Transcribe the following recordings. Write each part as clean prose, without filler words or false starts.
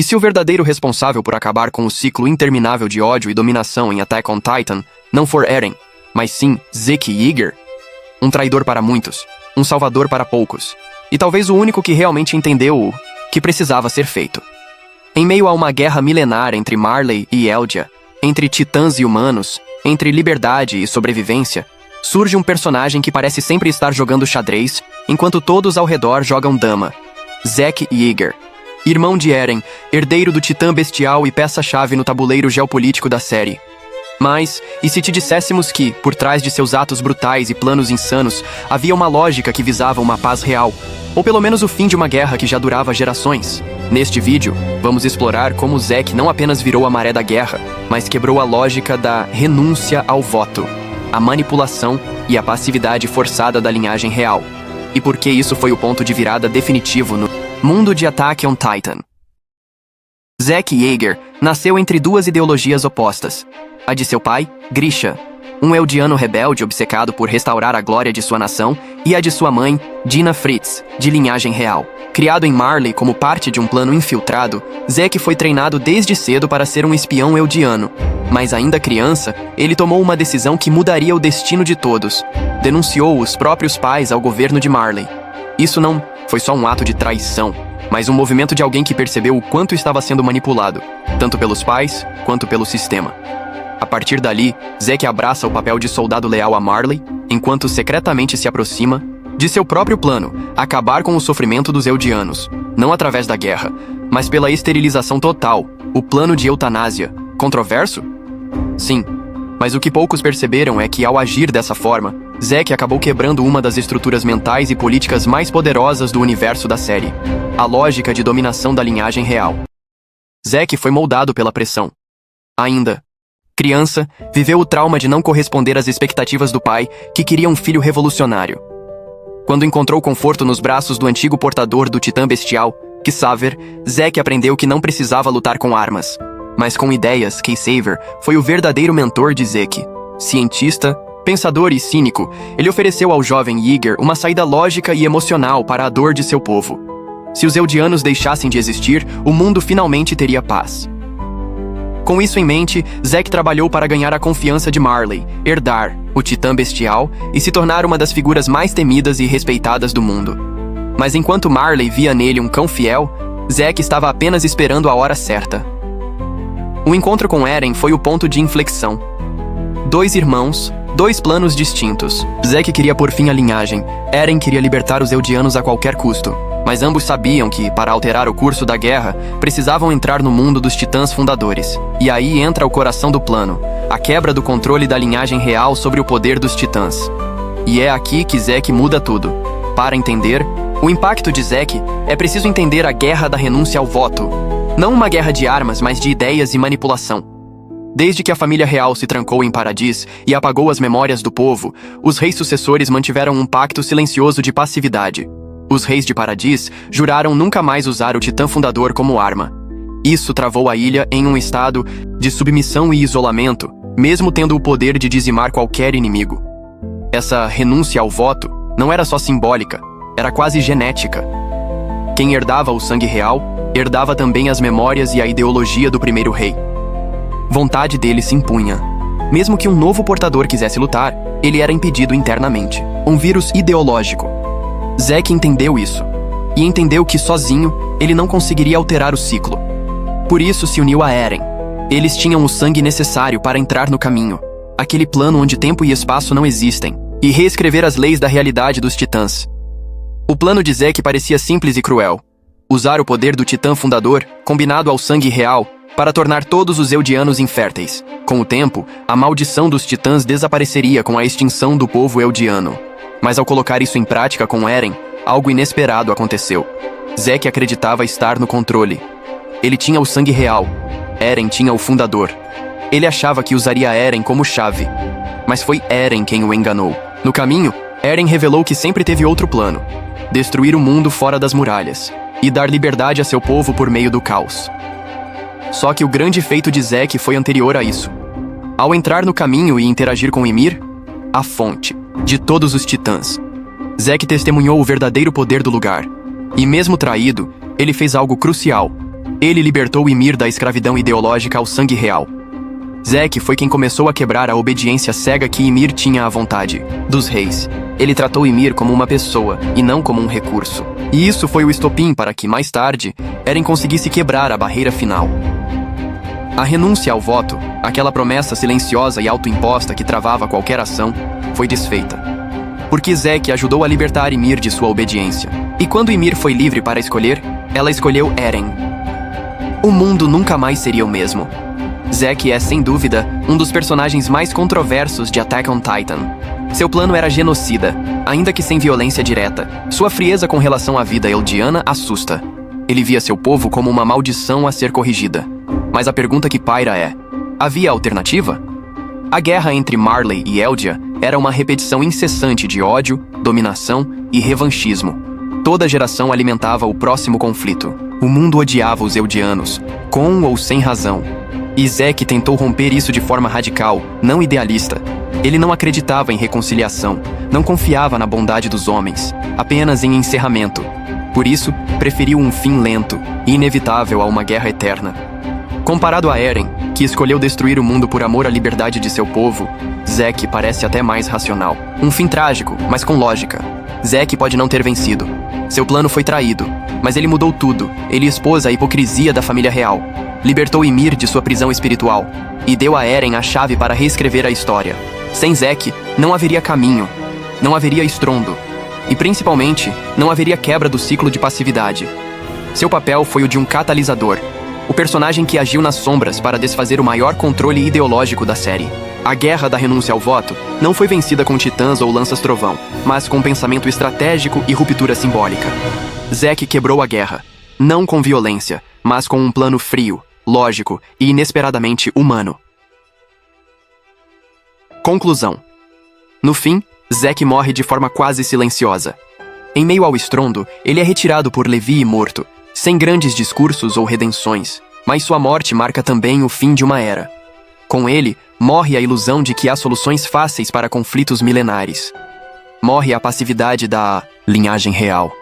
E se o verdadeiro responsável por acabar com o ciclo interminável de ódio e dominação em Attack on Titan não for Eren, mas sim Zeke Yeager? Um traidor para muitos, um salvador para poucos, e talvez o único que realmente entendeu o que precisava ser feito. Em meio a uma guerra milenar entre Marley e Eldia, entre titãs e humanos, entre liberdade e sobrevivência, surge um personagem que parece sempre estar jogando xadrez, enquanto todos ao redor jogam dama. Zeke Yeager, irmão de Eren, herdeiro do titã bestial e peça-chave no tabuleiro geopolítico da série. Mas, e se te disséssemos que, por trás de seus atos brutais e planos insanos, havia uma lógica que visava uma paz real, ou pelo menos o fim de uma guerra que já durava gerações? Neste vídeo, vamos explorar como Zeke não apenas virou a maré da guerra, mas quebrou a lógica da renúncia ao voto, a manipulação e a passividade forçada da linhagem real. E por que isso foi o ponto de virada definitivo no mundo de Attack on Titan. Zeke Yeager nasceu entre duas ideologias opostas. A de seu pai, Grisha, um eldiano rebelde obcecado por restaurar a glória de sua nação, e a de sua mãe, Dinah Fritz, de linhagem real. Criado em Marley como parte de um plano infiltrado, Zeke foi treinado desde cedo para ser um espião eldiano. Mas ainda criança, ele tomou uma decisão que mudaria o destino de todos. Denunciou os próprios pais ao governo de Marley. Isso não foi só um ato de traição, mas um movimento de alguém que percebeu o quanto estava sendo manipulado, tanto pelos pais quanto pelo sistema. A partir dali, Zeke abraça o papel de soldado leal a Marley, enquanto secretamente se aproxima de seu próprio plano, acabar com o sofrimento dos eldianos, não através da guerra, mas pela esterilização total, o plano de eutanásia. Controverso? Sim, mas o que poucos perceberam é que, ao agir dessa forma, Zeke acabou quebrando uma das estruturas mentais e políticas mais poderosas do universo da série, a lógica de dominação da linhagem real. Zeke foi moldado pela pressão. Ainda criança, viveu o trauma de não corresponder às expectativas do pai, que queria um filho revolucionário. Quando encontrou conforto nos braços do antigo portador do titã bestial, Ksaver, Zeke aprendeu que não precisava lutar com armas, mas com ideias. Ksaver foi o verdadeiro mentor de Zeke. Cientista, pensador e cínico, ele ofereceu ao jovem Yeager uma saída lógica e emocional para a dor de seu povo. Se os eldianos deixassem de existir, o mundo finalmente teria paz. Com isso em mente, Zeke trabalhou para ganhar a confiança de Marley, herdar o titã bestial e se tornar uma das figuras mais temidas e respeitadas do mundo. Mas enquanto Marley via nele um cão fiel, Zeke estava apenas esperando a hora certa. O encontro com Eren foi o ponto de inflexão. Dois irmãos, dois planos distintos. Zeke queria pôr fim à linhagem, Eren queria libertar os eldianos a qualquer custo. Mas ambos sabiam que, para alterar o curso da guerra, precisavam entrar no mundo dos titãs fundadores. E aí entra o coração do plano, a quebra do controle da linhagem real sobre o poder dos titãs. E é aqui que Zeke muda tudo. Para entender o impacto de Zeke, é preciso entender a guerra da renúncia ao voto. Não uma guerra de armas, mas de ideias e manipulação. Desde que a família real se trancou em Paradis e apagou as memórias do povo, os reis sucessores mantiveram um pacto silencioso de passividade. Os reis de Paradis juraram nunca mais usar o titã fundador como arma. Isso travou a ilha em um estado de submissão e isolamento, mesmo tendo o poder de dizimar qualquer inimigo. Essa renúncia ao voto não era só simbólica, era quase genética. Quem herdava o sangue real, herdava também as memórias e a ideologia do primeiro rei. Vontade dele se impunha. Mesmo que um novo portador quisesse lutar, ele era impedido internamente. Um vírus ideológico. Zeke entendeu isso, e entendeu que sozinho ele não conseguiria alterar o ciclo. Por isso se uniu a Eren. Eles tinham o sangue necessário para entrar no caminho, aquele plano onde tempo e espaço não existem, e reescrever as leis da realidade dos titãs. O plano de Zeke parecia simples e cruel. Usar o poder do titã fundador, combinado ao sangue real, para tornar todos os eldianos inférteis. Com o tempo, a maldição dos titãs desapareceria com a extinção do povo eldiano. Mas ao colocar isso em prática com Eren, algo inesperado aconteceu. Zeke acreditava estar no controle. Ele tinha o sangue real. Eren tinha o fundador. Ele achava que usaria Eren como chave. Mas foi Eren quem o enganou. No caminho, Eren revelou que sempre teve outro plano: destruir o mundo fora das muralhas e dar liberdade a seu povo por meio do caos. Só que o grande feito de Zeke foi anterior a isso. Ao entrar no caminho e interagir com Ymir, a fonte de todos os titãs, Zeke testemunhou o verdadeiro poder do lugar. E mesmo traído, ele fez algo crucial. Ele libertou Ymir da escravidão ideológica ao sangue real. Zek foi quem começou a quebrar a obediência cega que Ymir tinha à vontade dos reis. Ele tratou Ymir como uma pessoa e não como um recurso. E isso foi o estopim para que, mais tarde, Eren conseguisse quebrar a barreira final. A renúncia ao voto, aquela promessa silenciosa e autoimposta que travava qualquer ação, foi desfeita. Porque Zek ajudou a libertar Ymir de sua obediência. E quando Ymir foi livre para escolher, ela escolheu Eren. O mundo nunca mais seria o mesmo. Zek é, sem dúvida, um dos personagens mais controversos de Attack on Titan. Seu plano era genocida, ainda que sem violência direta. Sua frieza com relação à vida eldiana assusta. Ele via seu povo como uma maldição a ser corrigida. Mas a pergunta que paira é: havia alternativa? A guerra entre Marley e Eldia era uma repetição incessante de ódio, dominação e revanchismo. Toda geração alimentava o próximo conflito. O mundo odiava os eldianos, com ou sem razão. E Zek tentou romper isso de forma radical, não idealista. Ele não acreditava em reconciliação, não confiava na bondade dos homens, apenas em encerramento. Por isso, preferiu um fim lento e inevitável a uma guerra eterna. Comparado a Eren, que escolheu destruir o mundo por amor à liberdade de seu povo, Zek parece até mais racional. Um fim trágico, mas com lógica. Zek pode não ter vencido. Seu plano foi traído, mas ele mudou tudo. Ele expôs a hipocrisia da família real. Libertou Ymir de sua prisão espiritual e deu a Eren a chave para reescrever a história. Sem Zek, não haveria caminho, não haveria estrondo e, principalmente, não haveria quebra do ciclo de passividade. Seu papel foi o de um catalisador, o personagem que agiu nas sombras para desfazer o maior controle ideológico da série. A guerra da renúncia ao voto não foi vencida com titãs ou lanças-trovão, mas com pensamento estratégico e ruptura simbólica. Zek quebrou a guerra, não com violência, mas com um plano frio, lógico e inesperadamente humano. Conclusão. No fim, Zek morre de forma quase silenciosa. Em meio ao estrondo, ele é retirado por Levi e morto, sem grandes discursos ou redenções, mas sua morte marca também o fim de uma era. Com ele, morre a ilusão de que há soluções fáceis para conflitos milenares. Morre a passividade da linhagem real.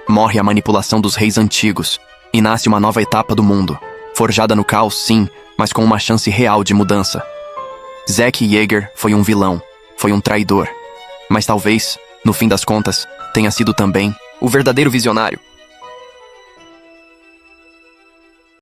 Morre a manipulação dos reis antigos. E nasce uma nova etapa do mundo. Forjada no caos, sim, mas com uma chance real de mudança. Zek Yeager foi um vilão, foi um traidor. Mas talvez, no fim das contas, tenha sido também o verdadeiro visionário.